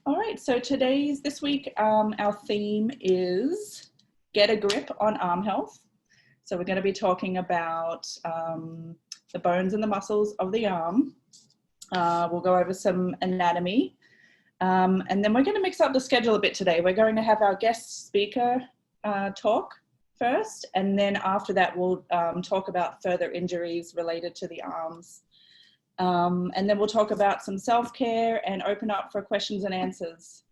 All right, so this week, our theme is Get a Grip on Arm Health. So we're going to be talking about the bones and the muscles of the arm. We'll go over some anatomy. And then we're going to mix up the schedule a bit today. We're going to have our guest speaker talk first, and then after that we'll talk about further injuries related to the arms. And then we'll talk about some self-care and open up for questions and answers.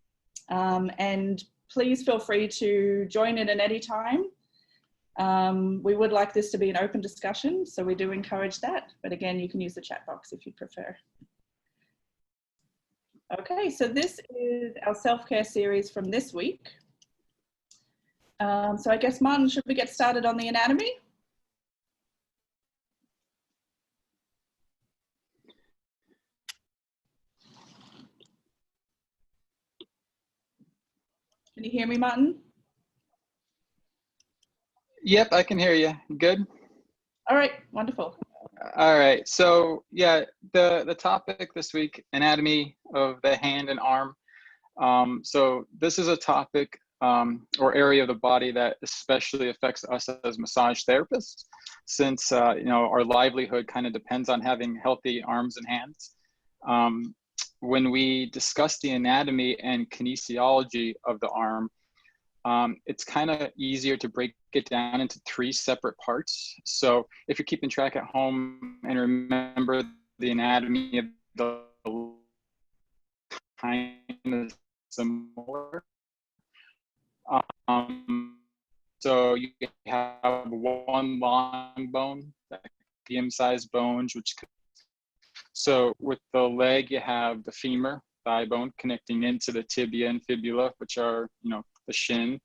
And please feel free to join in at any time. We would like this to be an open discussion, so we do encourage that. But again, you can use the chat box if you prefer. Okay, so this is our self-care series from this week. So I guess, Martin, should we get started on the anatomy? Can you hear me, Martin? Yep, I can hear you. Good? All right, wonderful. All right, so yeah, the topic this week, anatomy of the hand and arm. So this is a topic or area of the body that especially affects us as massage therapists, since you know, our livelihood kind of depends on having healthy arms and hands. When we discuss the anatomy and kinesiology of the arm, it's kind of easier to break it down into 3 separate parts. So if you're keeping track at home and remember the anatomy of the kind of similar. So you have one long bone, that medium-sized bones, so with the leg, you have the femur, thigh bone, connecting into the tibia and fibula, which are, you know, the shin,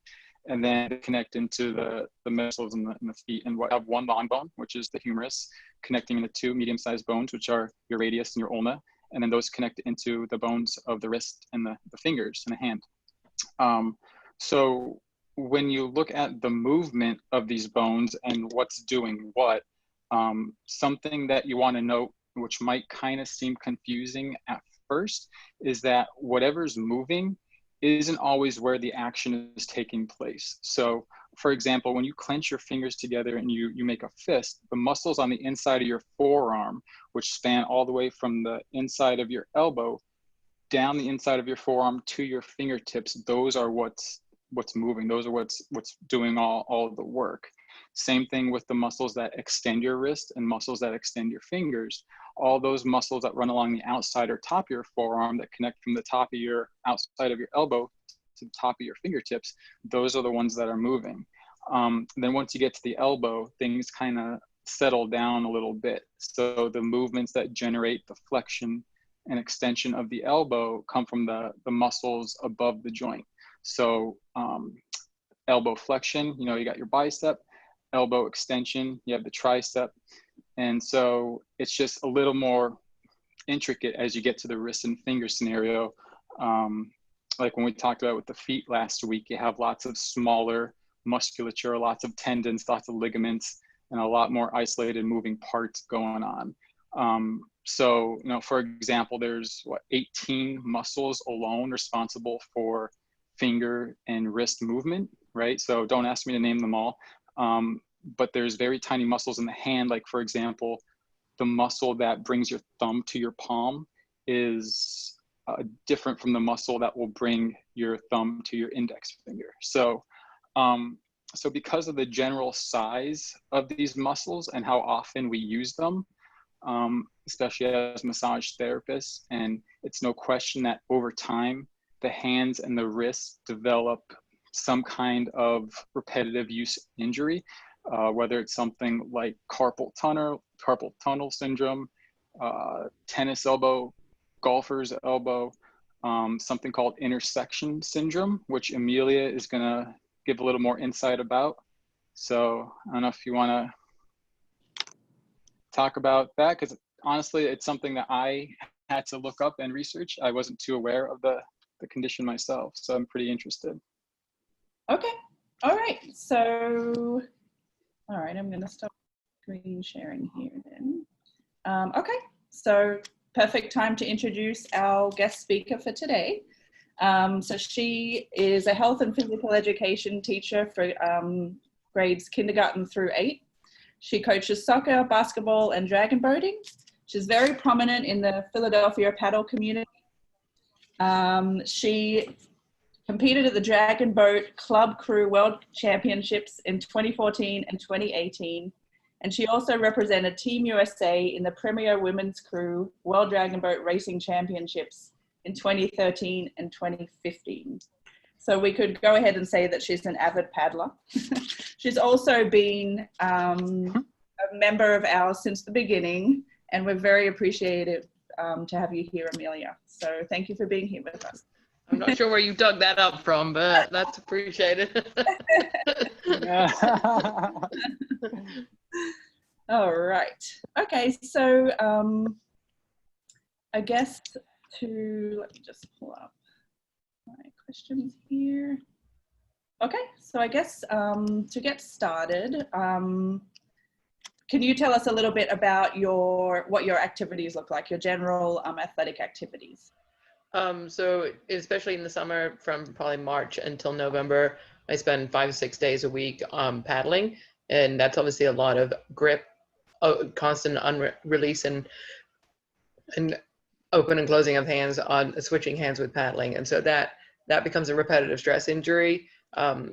and then connect into the muscles in the feet. And we have one long bone, which is the humerus, connecting into 2 medium-sized bones, which are your radius and your ulna, and then those connect into the bones of the wrist and the fingers and the hand. So when you look at the movement of these bones and what's doing what, something that you want to note, which might kind of seem confusing at first, is that whatever's moving isn't always where the action is taking place. So for example, when you clench your fingers together and you make a fist, the muscles on the inside of your forearm, which span all the way from the inside of your elbow down the inside of your forearm to your fingertips, those are what's moving. Those are what's doing all of the work. Same thing with the muscles that extend your wrist and muscles that extend your fingers. All those muscles that run along the outside or top of your forearm that connect from the top of your outside of your elbow to the top of your fingertips, those are the ones that are moving. Then once you get to the elbow, things kind of settle down a little bit. So the movements that generate the flexion and extension of the elbow come from the muscles above the joint. So elbow flexion, you know, you got your bicep. Elbow extension, you have the tricep. And so it's just a little more intricate as you get to the wrist and finger scenario. Like when we talked about with the feet last week, you have lots of smaller musculature, lots of tendons, lots of ligaments, and a lot more isolated moving parts going on. So, you know, for example, there's 18 muscles alone responsible for finger and wrist movement, right? So don't ask me to name them all. But there's very tiny muscles in the hand. Like for example, the muscle that brings your thumb to your palm is different from the muscle that will bring your thumb to your index finger. So, so because of the general size of these muscles and how often we use them, especially as massage therapists, and it's no question that over time, the hands and the wrists develop some kind of repetitive use injury, whether it's something like carpal tunnel syndrome, tennis elbow, golfer's elbow, something called intersection syndrome, which Emilia is going to give a little more insight about. So I don't know if you want to talk about that, because honestly, it's something that I had to look up and research. I wasn't too aware of the condition myself, so I'm pretty interested. Okay, all right, so, all right, I'm gonna stop screen sharing here then. Okay, so perfect time to introduce our guest speaker for today. So she is a health and physical education teacher for grades kindergarten through 8. She coaches soccer, basketball, and dragon boating. She's very prominent in the Philadelphia paddle community. She competed at the Dragon Boat Club Crew World Championships in 2014 and 2018. And she also represented Team USA in the Premier Women's Crew World Dragon Boat Racing Championships in 2013 and 2015. So we could go ahead and say that she's an avid paddler. She's also been a member of ours since the beginning, and we're very appreciative to have you here, Emilia. So thank you for being here with us. I'm not sure where you dug that up from, but that's appreciated. All right. Okay, so I guess let me just pull up my questions here. Okay, so I guess to get started, can you tell us a little bit about what your activities look like, your general athletic activities? So especially in the summer, from probably March until November, I spend 5 to 6 days a week paddling, and that's obviously a lot of grip, constant release, and open and closing of hands on switching hands with paddling, and so that becomes a repetitive stress injury.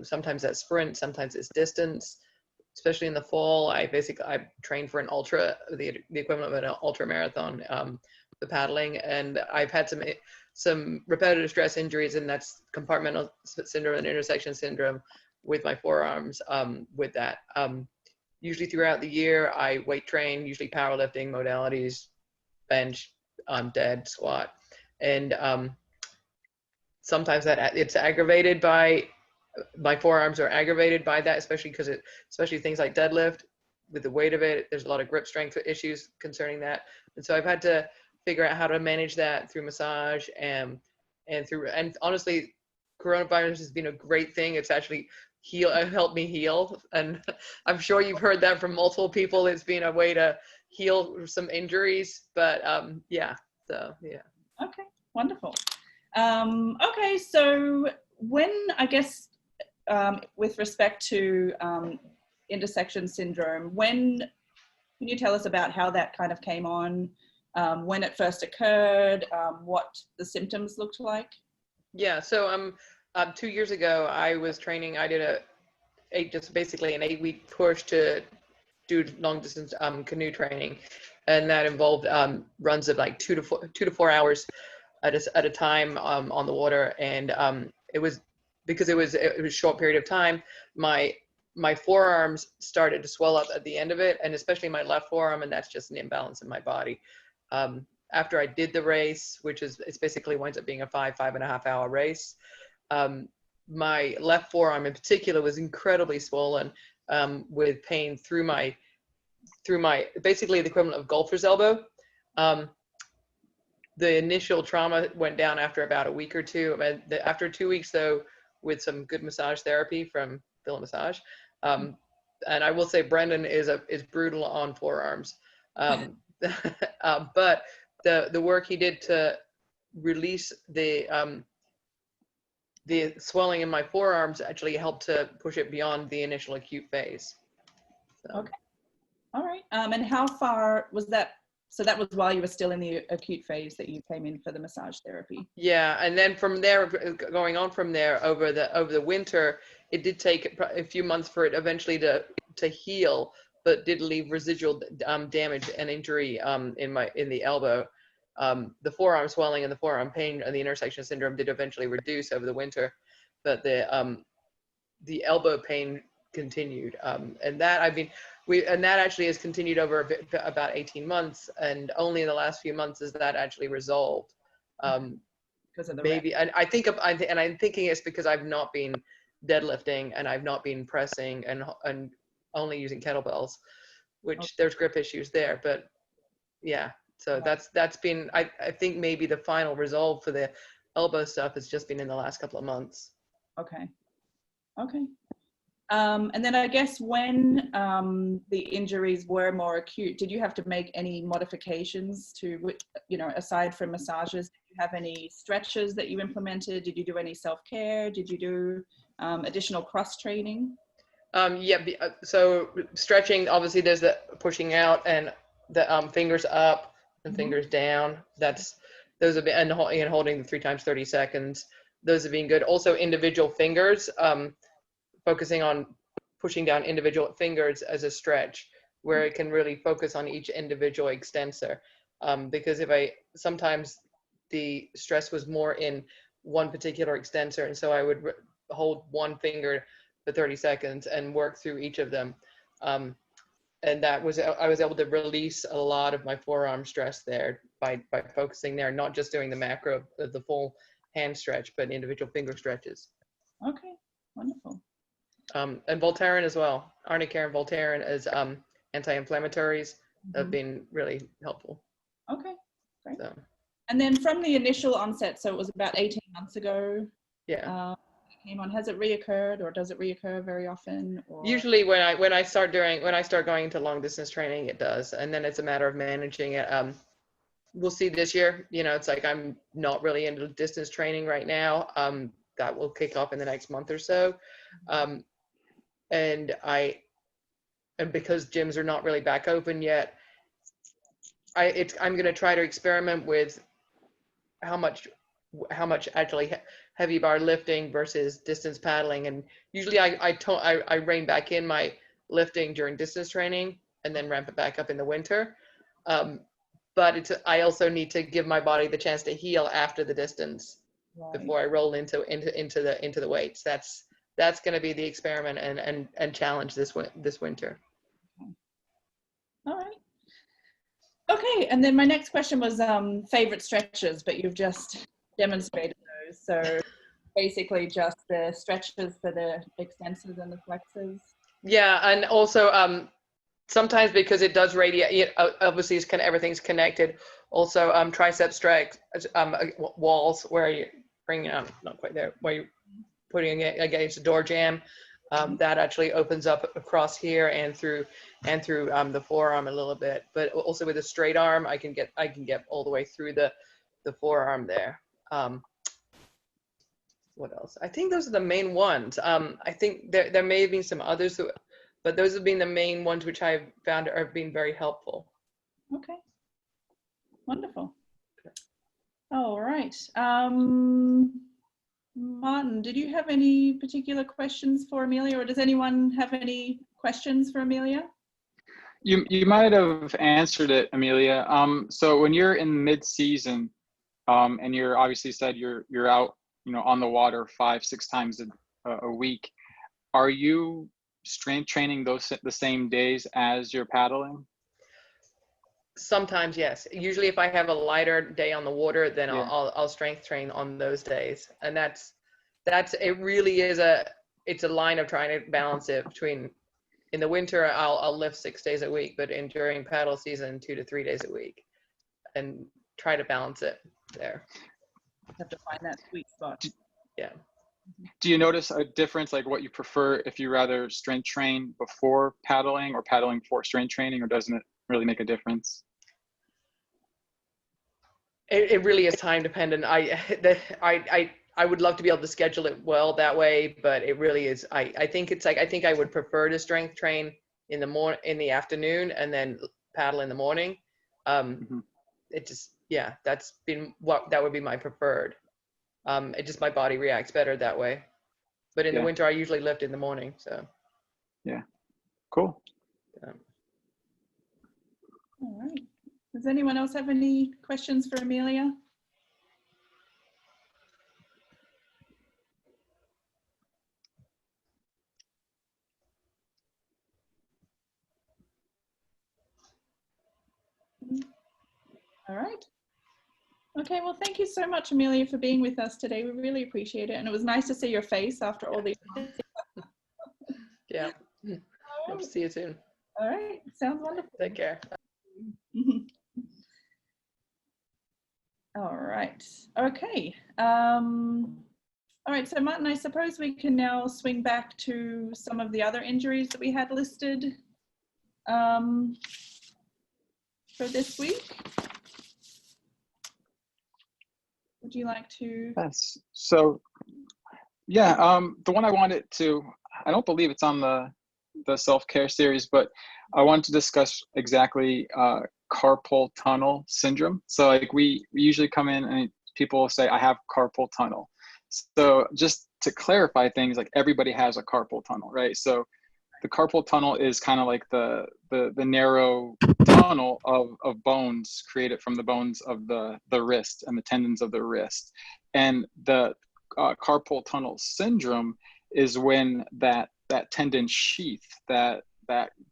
Sometimes that's sprint, sometimes it's distance. Especially in the fall, I train for an ultra, the equivalent of an ultra marathon, the paddling, and I've had some repetitive stress injuries, and that's compartmental syndrome and intersection syndrome with my forearms. With that, usually throughout the year, I weight train, usually powerlifting modalities, bench, dead, squat, and sometimes it's aggravated by my forearms are aggravated by that, especially things like deadlift. With the weight of it, there's a lot of grip strength issues concerning that, and so I've had to figure out how to manage that through massage and honestly, coronavirus has been a great thing. It's actually helped me heal, and I'm sure you've heard that from multiple people. It's been a way to heal some injuries, but yeah. Okay, wonderful. Okay, so with respect to intersection syndrome, can you tell us about how that kind of came on, when it first occurred, what the symptoms looked like? Yeah, so 2 years ago, I was training. I did basically an 8-week push to do long distance canoe training, and that involved runs of like 2 to 4 hours at a time on the water, and it was because it was a short period of time. My forearms started to swell up at the end of it, and especially my left forearm, and that's just an imbalance in my body. After I did the race, it's basically winds up being a 5.5 hour race, my left forearm in particular was incredibly swollen, with pain through my basically the equivalent of golfer's elbow. The initial trauma went down after about a week or two. After 2 weeks, though, with some good massage therapy from Phil Massage, and I will say Brendan is brutal on forearms, but the work he did to release the swelling in my forearms actually helped to push it beyond the initial acute phase. So. Okay, all right. And how far was that? So that was while you were still in the acute phase that you came in for the massage therapy. Yeah, and then from there, going on from there over the winter, it did take a few months for it eventually to heal, but did leave residual damage and injury in the elbow. The forearm swelling and the forearm pain and the intersection syndrome did eventually reduce over the winter, but the elbow pain continued, and that that actually has continued over about 18 months, and only in the last few months is that actually resolved. Because of the maybe, and I'm thinking it's because I've not been deadlifting and I've not been pressing and only using kettlebells, which there's grip issues there, but yeah. So that's been, I think maybe the final resolve for the elbow stuff has just been in the last couple of months. Okay. And then I guess when the injuries were more acute, did you have to make any modifications to, you know, aside from massages, did you have any stretches that you implemented? Did you do any self-care? Did you do additional cross training? So stretching, obviously there's the pushing out and the fingers up and fingers down. Those have been, and holding the 3 times 30 seconds. Those have been good. Also individual fingers, focusing on pushing down individual fingers as a stretch, where it can really focus on each individual extensor. Because sometimes the stress was more in one particular extensor, and so I would hold one finger for 30 seconds and work through each of them. And I was able to release a lot of my forearm stress there by focusing there, not just doing the macro of the full hand stretch, but individual finger stretches. Okay, wonderful. And Voltaren as well. Arnicare and Voltaren as anti-inflammatories have been really helpful. Okay, great. So. And then from the initial onset, so it was about 18 months ago. Yeah. Came on. Has it reoccurred, or does it reoccur very often? Or? Usually, when I start going into long distance training, it does, and then it's a matter of managing it. We'll see this year. You know, it's like I'm not really into distance training right now. That will kick off in the next month or so. And because gyms are not really back open yet, I'm going to try to experiment with how much actually heavy bar lifting versus distance paddling. And usually I rein back in my lifting during distance training and then ramp it back up in the winter. But I also need to give my body the chance to heal after the distance before I roll into the weights. That's going to be the experiment and challenge this winter. All right. Okay, and then my next question was favorite stretches, but you've just demonstrated those. So basically just the stretches for the extensors and the flexors. Yeah, and also sometimes because it does radiate, obviously it's everything's connected. Also tricep stretch, walls where you bring not quite there, where you're putting it against the door jamb. That actually opens up across here and through the forearm a little bit, but also with a straight arm, I can get all the way through the forearm there. What else? I think those are the main ones. I think there may have been some others, but those have been the main ones which I've found are being very helpful. Okay, wonderful. All right. Martin, did you have any particular questions for Emilia, or does anyone have any questions for Emilia? You might have answered it, Emilia. So when you're in mid-season, and you're obviously said you're out, on the water 5-6 times a week, are you strength training the same days as you're paddling? Sometimes, yes. Usually if I have a lighter day on the water, then I'll strength train on those days. And that's it really is it's a line of trying to balance it between, in the winter, I'll lift 6 days a week, but during paddle season, 2 to 3 days a week, and try to balance it there. You have to find that sweet spot. Yeah. Do you notice a difference, like what you prefer, if you rather strength train before paddling or paddling for strength training, or doesn't it really make a difference? It really is time dependent. I would love to be able to schedule it well that way, but it really is. I think I would prefer to strength train in the afternoon and then paddle in the morning. It just, that's been that would be my preferred. It just, my body reacts better that way. But in the winter, I usually lift in the morning. So. Yeah. Cool. All right. Does anyone else have any questions for Emilia? All right. Okay, well, thank you so much, Emilia, for being with us today. We really appreciate it. And it was nice to see your face after all these months. Yeah. Hope to see you soon. All right. Sounds wonderful. Take care. All right. Okay. All right, so Martin, I suppose we can now swing back to some of the other injuries that we had listed for this week. Would you like to? Yes. So, yeah, the one I wanted to, I don't believe it's on the self-care series, but I wanted to discuss exactly carpal tunnel syndrome. So like we usually come in and people will say, I have carpal tunnel. So just to clarify things, like everybody has a carpal tunnel, right? So the carpal tunnel is kind of like the narrow tunnel of bones created from the bones of the wrist and the tendons of the wrist. And the carpal tunnel syndrome is when that tendon sheath, that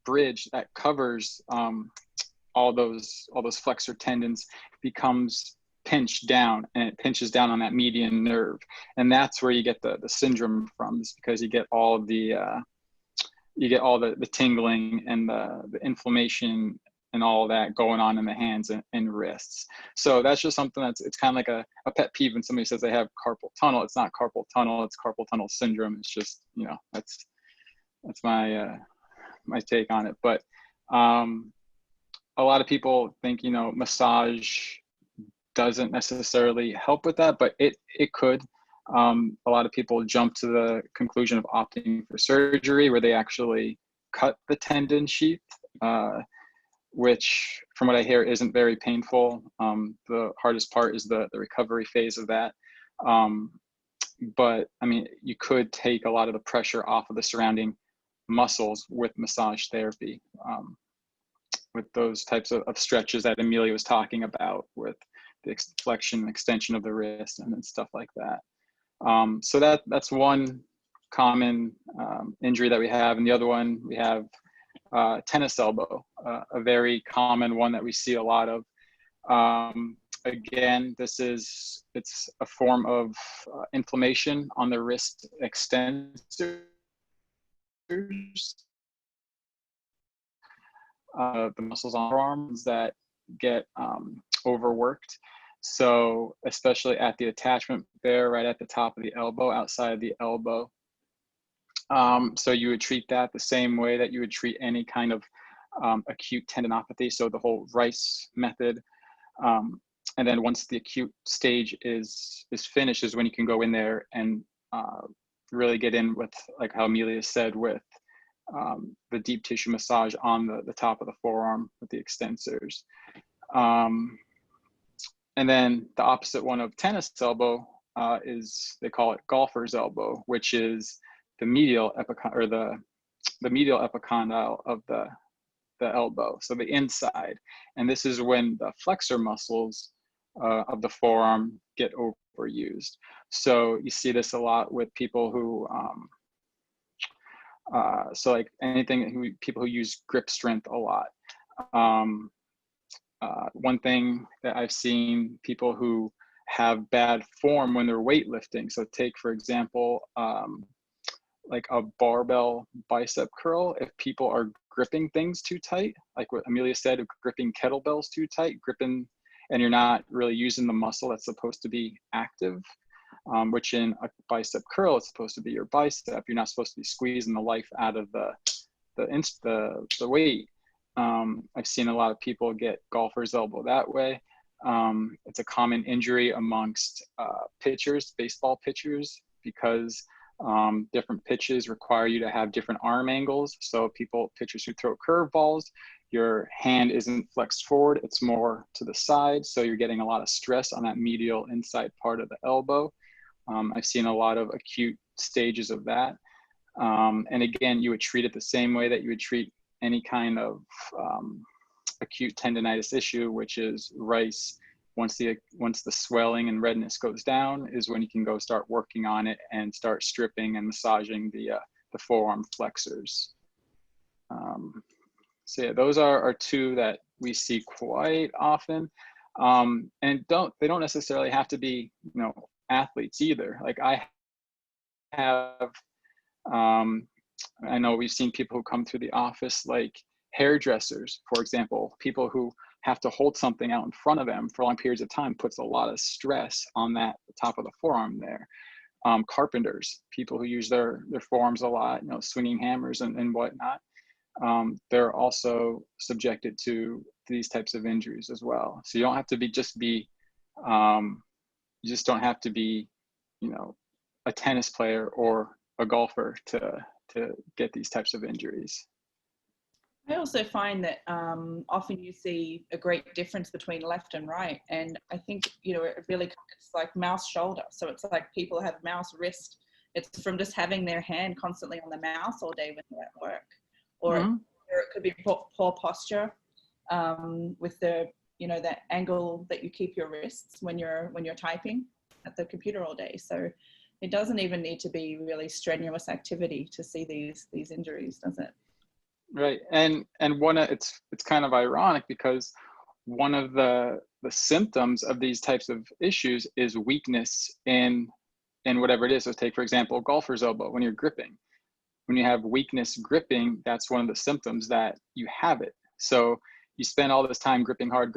bridge that covers all those flexor tendons becomes pinched down, and it pinches down on that median nerve, and that's where you get the syndrome from. Is because you get all the tingling and the inflammation and all that going on in the hands and wrists. So that's just something it's kind of like a pet peeve when somebody says they have carpal tunnel. It's not carpal tunnel, it's carpal tunnel syndrome. It's just, that's my my take on it. But a lot of people think, massage doesn't necessarily help with that, but it could. A lot of people jump to the conclusion of opting for surgery where they actually cut the tendon sheath, which from what I hear isn't very painful. The hardest part is the recovery phase of that. But I mean, you could take a lot of the pressure off of the surrounding muscles with massage therapy, with those types of stretches that Emilia was talking about with the flexion and extension of the wrist and then stuff like that. So that's one common injury that we have. And the other one, we have tennis elbow, a very common one that we see a lot of. Again, it's a form of inflammation on the wrist extensors. The muscles on our arms that get overworked. So especially at the attachment there, right at the top of the elbow, outside of the elbow. So you would treat that the same way that you would treat any kind of acute tendinopathy. So the whole Rice method. And then once the acute stage is finished is when you can go in there and really get in with, like how Emilia said, with the deep tissue massage on the top of the forearm with the extensors. And then the opposite one of tennis elbow is, they call it golfer's elbow, which is the medial the medial epicondyle of the elbow, so the inside. And this is when the flexor muscles of the forearm get overused. So you see this a lot with people who, so like people who use grip strength a lot. One thing that I've seen, people who have bad form when they're weightlifting. So take, for example, like a barbell bicep curl. If people are gripping things too tight, like what Emilia said, gripping kettlebells too tight, and you're not really using the muscle that's supposed to be active, which in a bicep curl, it's supposed to be your bicep. You're not supposed to be squeezing the life out of the weight. I've seen a lot of people get golfer's elbow that way. It's a common injury amongst pitchers, baseball pitchers, because different pitches require you to have different arm angles. So pitchers who throw curveballs, your hand isn't flexed forward, it's more to the side. So you're getting a lot of stress on that medial inside part of the elbow. I've seen a lot of acute stages of that. And again, you would treat it the same way that you would treat any kind of acute tendonitis issue, which is Rice. Once the swelling and redness goes down is when you can go start working on it and start stripping and massaging the forearm flexors. So yeah, those are two that we see quite often, and they don't necessarily have to be athletes either. Like I have, I know we've seen people who come through the office, like hairdressers, for example, people who have to hold something out in front of them for long periods of time, puts a lot of stress on the top of the forearm there. carpenters, people who use their forearms a lot, swinging hammers and whatnot. They're also subjected to these types of injuries as well. So you don't have to you just don't have to be, a tennis player or a golfer to get these types of injuries. I also find that often you see a great difference between left and right. And I think, it really, it's like mouse shoulder. So it's like people have mouse wrist. It's from just having their hand constantly on the mouse all day when they're at work. Or it could be poor posture with the, that angle that you keep your wrists when you're typing at the computer all day. So it doesn't even need to be really strenuous activity to see these injuries, does it? Right, and it's kind of ironic because one of the symptoms of these types of issues is weakness in whatever it is. So take, for example, golfer's elbow. When you're gripping, when you have weakness gripping, that's one of the symptoms that you have it. So you spend all this time gripping hard,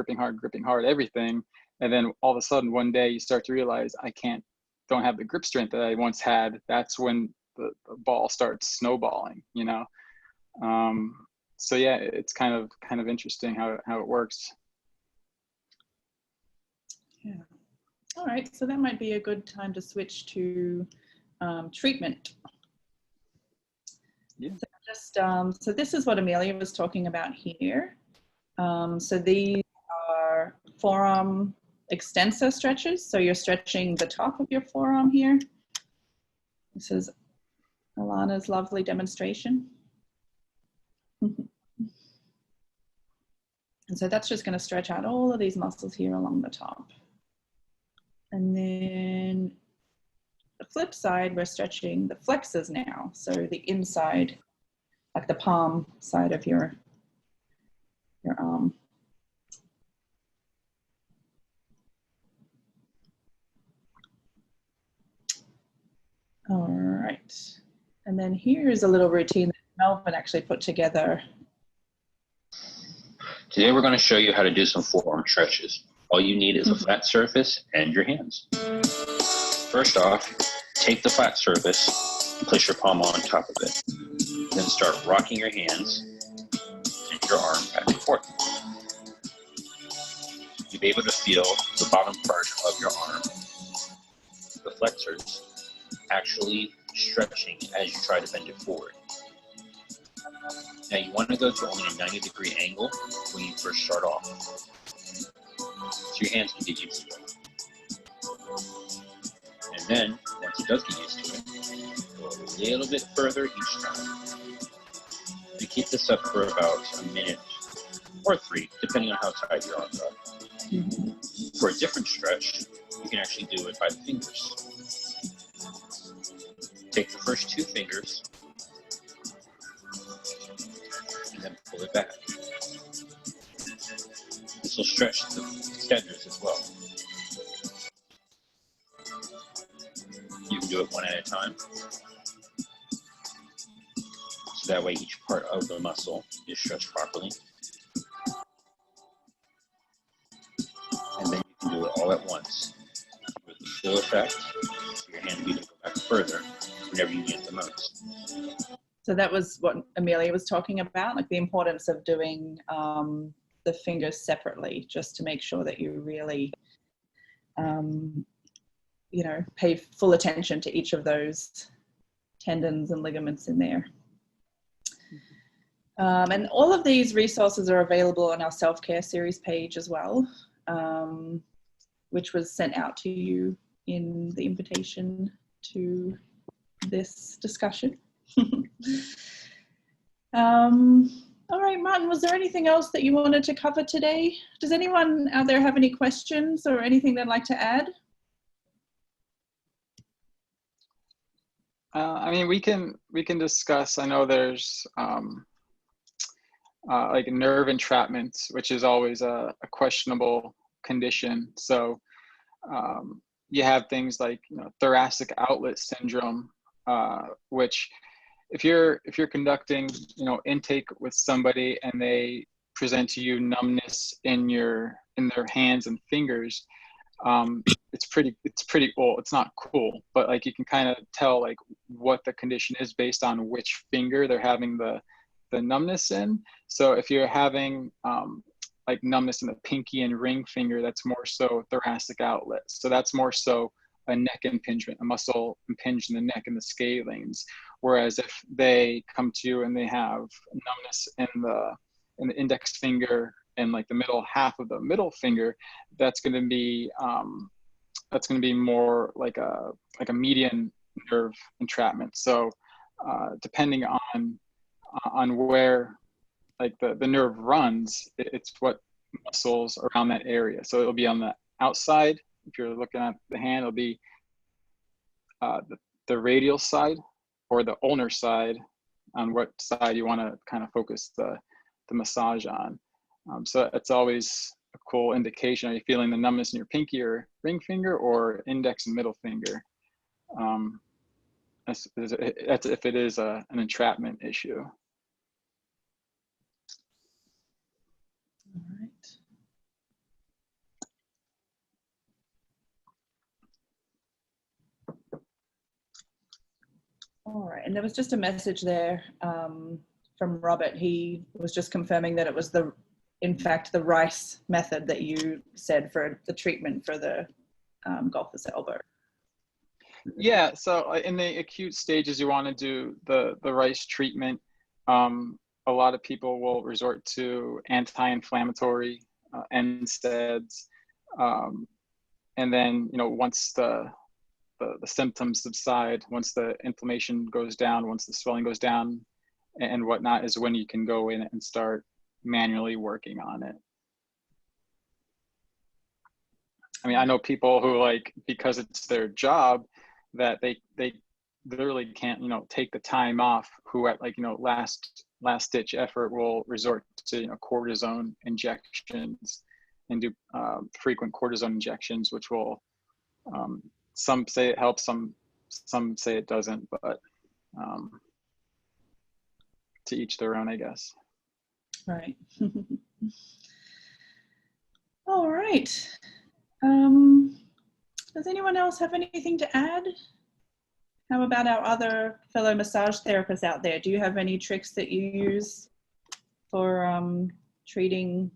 everything, and then all of a sudden one day you start to realize don't have the grip strength that I once had. That's when the ball starts snowballing, So yeah, it's kind of interesting how it works. Yeah. All right, so that might be a good time to switch to treatment. Yeah. So this is what Emilia was talking about here. So these are forearm extensor stretches. So you're stretching the top of your forearm here. This is Alana's lovely demonstration. And so that's just going to stretch out all of these muscles here along the top. And then the flip side, we're stretching the flexors now. So the inside, like the palm side of your arm. All right. And then here's a little routine that Melvin actually put together. Today we're going to show you how to do some forearm stretches. All you need is a flat surface and your hands. First off, take the flat surface and place your palm on top of it. Then start rocking your hands and your arm back and forth. You'll be able to feel the bottom part of your arm, the flexors, actually stretching as you try to bend it forward. Now you want to go to only a 90-degree angle when you first start off, so your hands can get used to it. And then, once it does get used to it, go a little bit further each time. You keep this up for about a minute or 3, depending on how tight your arms are. For a different stretch, you can actually do it by the fingers. Take the first 2 fingers and then pull it back. This will stretch the extenders as well. You can do it one at a time. So that way each part of the muscle is stretched properly. And then you can do it all at once with the full effect, so your hand can go back further whenever you need it the most. So that was what Emilia was talking about, like the importance of doing the fingers separately, just to make sure that you really, pay full attention to each of those tendons and ligaments in there. And all of these resources are available on our self-care series page as well, which was sent out to you in the invitation to this discussion. All right, Martin, was there anything else that you wanted to cover today? Does anyone out there have any questions or anything they'd like to add? I mean, we can discuss. I know there's like nerve entrapment, which is always a questionable condition. So you have things like thoracic outlet syndrome, which if you're conducting intake with somebody and they present to you numbness in their hands and fingers, it's pretty old. It's not cool, but like you can kind of tell like what the condition is based on which finger they're having the numbness in. So if you're having like numbness in the pinky and ring finger, that's more so thoracic outlet. So that's more so a neck impingement, a muscle impinged in the neck and the scalenes. Whereas if they come to you and they have numbness in the index finger and like the middle half of the middle finger, that's going to be more like a median nerve entrapment. So depending on where like the nerve runs, it's what muscles around that area. So it'll be on the outside. If you're looking at the hand, it'll be the radial side or the ulnar side, on what side you want to kind of focus the massage on. So it's always a cool indication. Are you feeling the numbness in your pinky or ring finger or index and middle finger? That's if it is an entrapment issue. All right. All right, and there was just a message there from Robert. He was just confirming that it was in fact, the Rice method that you said for the treatment for the golfer's elbow. Yeah, so in the acute stages, you want to do the Rice treatment. A lot of people will resort to anti-inflammatory NSAIDs, and then once the symptoms subside, once the inflammation goes down, once the swelling goes down and whatnot, is when you can go in and start manually working on it. I mean, I know people who, like, because it's their job, that they literally can't, take the time off, who at last ditch effort will resort to, cortisone injections and do frequent cortisone injections, which will, some say it helps, some say it doesn't, but to each their own, I guess. Right. All right. Does anyone else have anything to add? How about our other fellow massage therapists out there? Do you have any tricks that you use for treating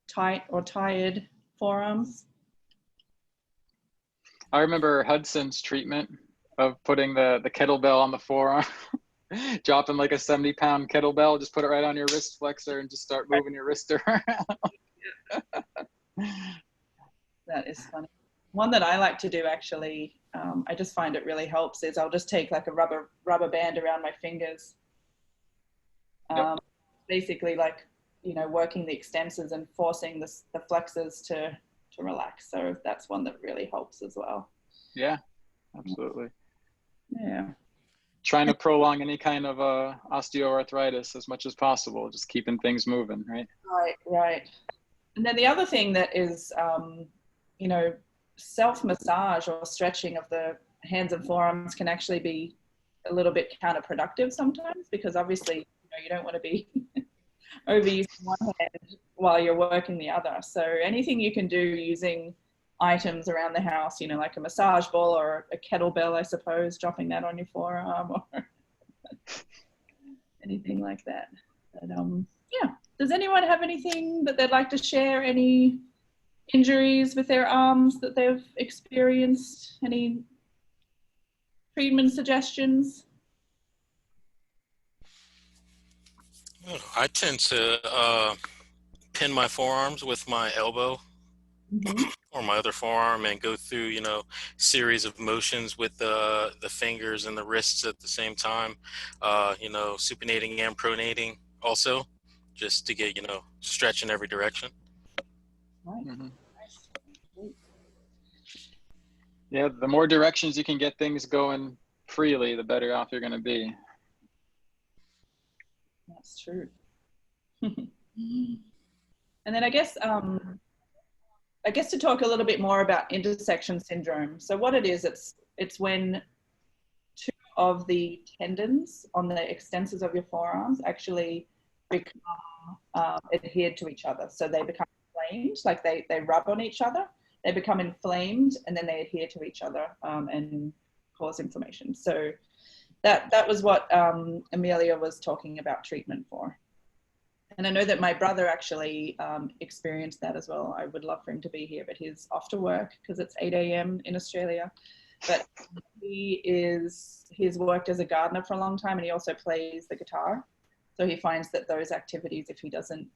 tight or tired forearms? I remember Hudson's treatment of putting the kettlebell on the forearm, dropping like a 70-pound kettlebell, just put it right on your wrist flexor and just start moving your wrist around. That is funny. One that I like to do, actually, I just find it really helps, is I'll just take like a rubber band around my fingers. Yep. Basically, like, working the extensors and forcing the flexors to relax. So that's one that really helps as well. Yeah, absolutely. Yeah. Trying to prolong any kind of osteoarthritis as much as possible, just keeping things moving, right? Right. And then the other thing that is, self-massage or stretching of the hands and forearms can actually be a little bit counterproductive sometimes, because obviously, you don't want to be overusing one hand while you're working the other. So anything you can do using items around the house, like a massage ball or a kettlebell, I suppose, dropping that on your forearm or anything like that. But yeah. Does anyone have anything that they'd like to share? Any injuries with their arms that they've experienced? Any treatment suggestions? I tend to pin my forearms with my elbow or my other forearm and go through, series of motions with the fingers and the wrists at the same time, supinating and pronating also, just to get, stretch in every direction. Right. Mm-hmm. Yeah, the more directions you can get things going freely, the better off you're going to be. That's true. And then I guess to talk a little bit more about intersection syndrome. So what it is, it's when two of the tendons on the extensors of your forearms actually become adhered to each other. So they become inflamed, like they rub on each other. they become inflamed and then they adhere to each other and cause inflammation. So that was what Emilia was talking about treatment for. And I know that my brother actually experienced that as well. I would love for him to be here, but he's off to work because it's 8 a.m. in Australia. But he's worked as a gardener for a long time, and he also plays the guitar. So he finds that those activities, if he doesn't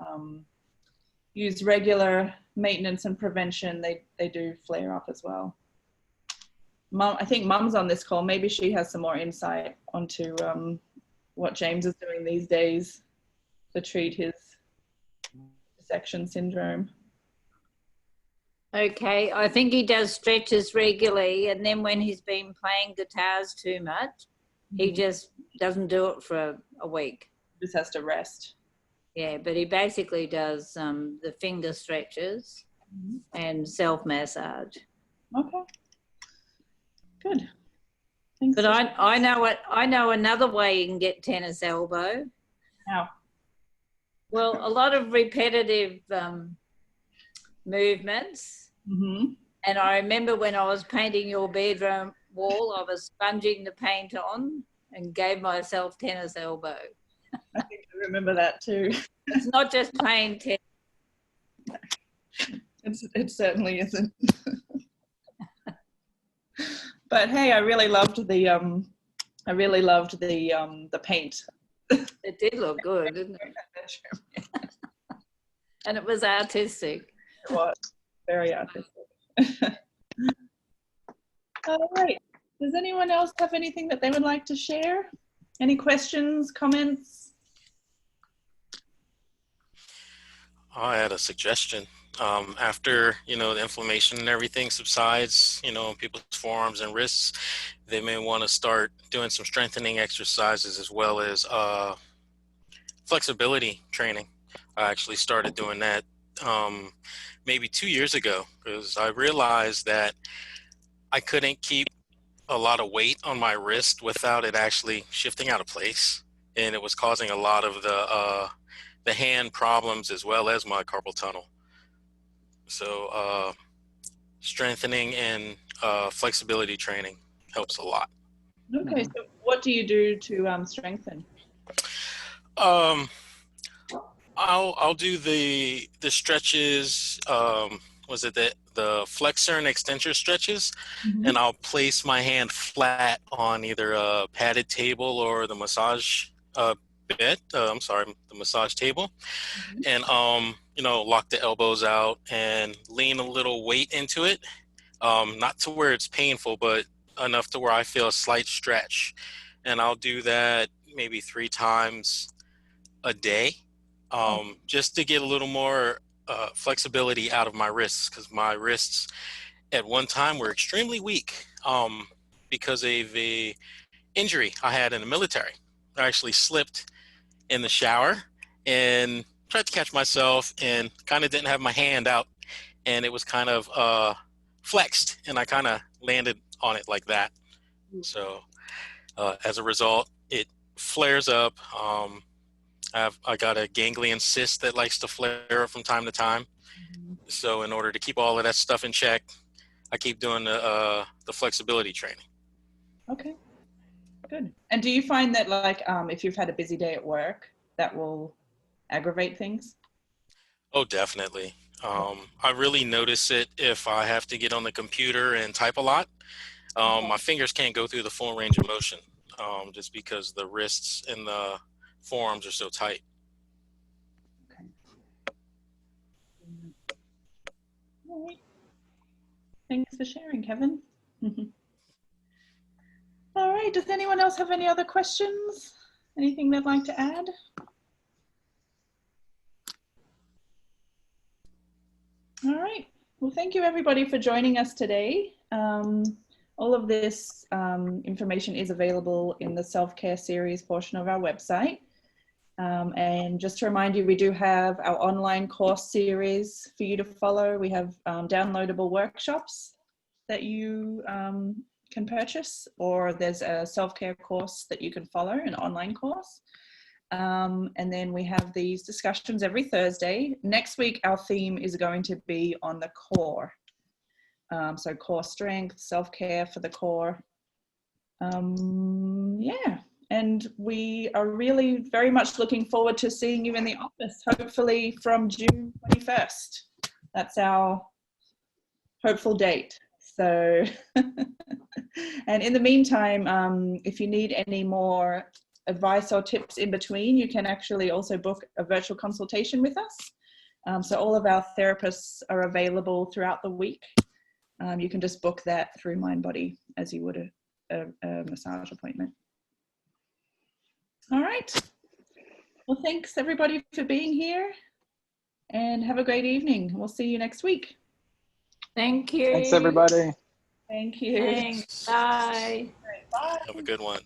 use regular maintenance and prevention, they do flare up as well. Mom, I think Mum's on this call. Maybe she has some more insight onto what James is doing these days to treat his dissection syndrome. Okay, I think he does stretches regularly, and then when he's been playing guitars too much, he just doesn't do it for a week. Just has to rest. Yeah, but he basically does the finger stretches and self-massage. Okay, good. Thanks. But I know another way you can get tennis elbow. How? Well, a lot of repetitive movements. Mm-hmm. And I remember when I was painting your bedroom wall, I was sponging the paint on and gave myself tennis elbow. I think I remember that too. It's not just plain tennis. It certainly isn't. But hey, I really loved the paint. It did look good, didn't it? And it was artistic. It was very artistic. All right. Does anyone else have anything that they would like to share? Any questions, comments? I had a suggestion. After, the inflammation and everything subsides, in people's forearms and wrists, they may want to start doing some strengthening exercises as well as flexibility training. I actually started doing that maybe 2 years ago because I realized that I couldn't keep a lot of weight on my wrist without it actually shifting out of place. And it was causing a lot of the hand problems as well as my carpal tunnel. So strengthening and flexibility training helps a lot. Okay, so what do you do to strengthen? I'll do the stretches. Was it the flexor and extensor stretches? Mm-hmm. And I'll place my hand flat on either a padded table or the massage bed. The massage table, mm-hmm. And lock the elbows out and lean a little weight into it. Not to where it's painful, but enough to where I feel a slight stretch. And I'll do that maybe 3 times a day, just to get a little more flexibility out of my wrists, because my wrists at one time were extremely weak because of a injury I had in the military. I actually slipped in the shower and tried to catch myself and kind of didn't have my hand out, and it was kind of flexed, and I kind of landed on it like that. So as a result, it flares up. I got a ganglion cyst that likes to flare up from time to time. Mm-hmm. So in order to keep all of that stuff in check, I keep doing the flexibility training. Okay, good. And do you find that if you've had a busy day at work, that will aggravate things? Oh, definitely. I really notice it if I have to get on the computer and type a lot. My fingers can't go through the full range of motion just because the wrists and the forearms are so tight. Okay. All right. Thanks for sharing, Kevin. All right. Does anyone else have any other questions? Anything they'd like to add? All right. Well, thank you everybody for joining us today. All of this information is available in the self-care series portion of our website. And just to remind you, we do have our online course series for you to follow. We have downloadable workshops that you can purchase, or there's a self-care course that you can follow, an online course. And then we have these discussions every Thursday. Next week, our theme is going to be on the core. So core strength, self-care for the core. Yeah, and we are really very much looking forward to seeing you in the office, hopefully from June 21st. That's our hopeful date. So, and in the meantime, if you need any more advice or tips in between, you can actually also book a virtual consultation with us. So all of our therapists are available throughout the week. You can just book that through MindBody as you would a massage appointment. All right. Well, thanks everybody for being here, and have a great evening. We'll see you next week. Thank you. Thanks, everybody. Thank you. Thanks. Bye. Bye. Have a good one.